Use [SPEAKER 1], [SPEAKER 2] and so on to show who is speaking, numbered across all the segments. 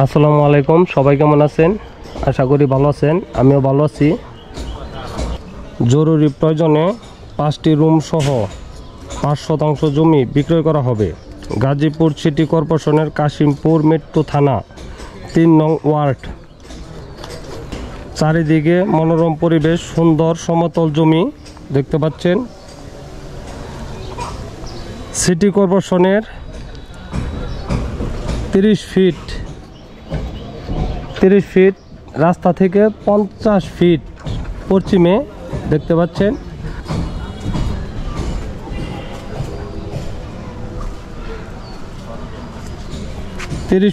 [SPEAKER 1] আসসালামু আলাইকুম, সবাই কেমন আছেন? আশা করি ভালো আছেন। আমিও ভালো আছি। জরুরি প্রয়োজনে 5টি রুম সহ 5% জমি বিক্রয় করা হবে। গাজীপুর সিটি কর্পোরেশনের কাশিমপুর মেট্রো থানা 3 নং ওয়ার্ড। চারিদিকে মনোরম পরিবেশ, সুন্দর সমতল জমি দেখতে পাচ্ছেন। সিটি কর্পোরেশনের 30 ফিট রাস্তা থেকে 50 ফিট পশ্চিমে দেখতে পাচ্ছেন।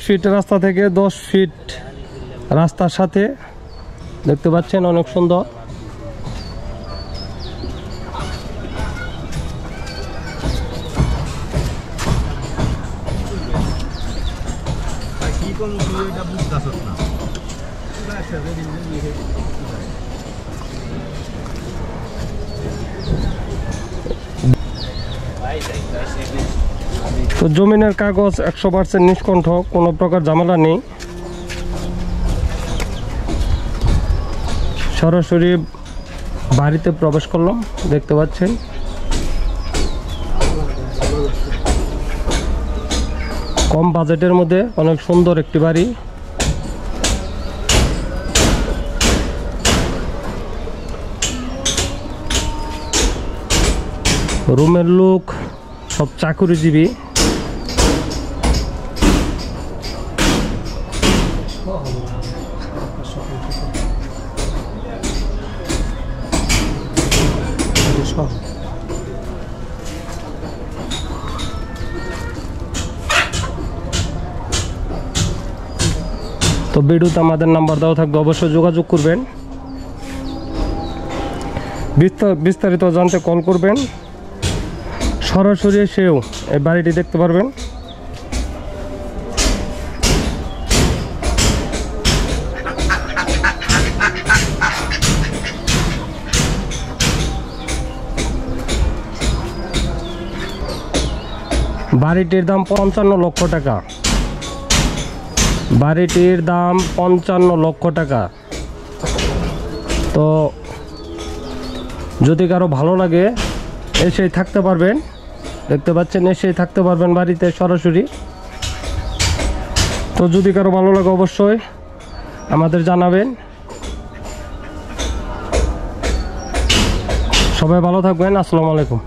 [SPEAKER 1] ফিট রাস্তা থেকে 10 ফিট রাস্তার সাথে দেখতে পাচ্ছেন, অনেক সুন্দর। তো জমিনের কাগজ 100% নিষ্কণ্ঠ, কোনো প্রকার ঝামেলা নেই। সরাসরি বাড়িতে প্রবেশ করলাম, দেখতে পাচ্ছেন। কম বাজেটের মধ্যে অনেক সুন্দর একটি বাড়ি। রুমের লোক সব চাকুরিজীবী। তো ভিডিওতে আমাদের নাম্বার দেওয়া থাকবে, অবশ্যই যোগাযোগ করবেন। বিস্তারিত জানতে কল করবেন। সরাসরি এসেও এই বাড়িটি দেখতে পারবেন। বাড়িটির দাম 55 লক্ষ টাকা। বাড়িটির দাম 55 লক্ষ টাকা। তো যদি কারো ভালো লাগে এসেই থাকতে পারবেন, দেখতে পাচ্ছেন, এসেই থাকতে পারবেন বাড়িতে সরাসরি। তো যদি কারো ভালো লাগে অবশ্যই আমাদের জানাবেন। সবাই ভালো থাকবেন। আসসালামু আলাইকুম।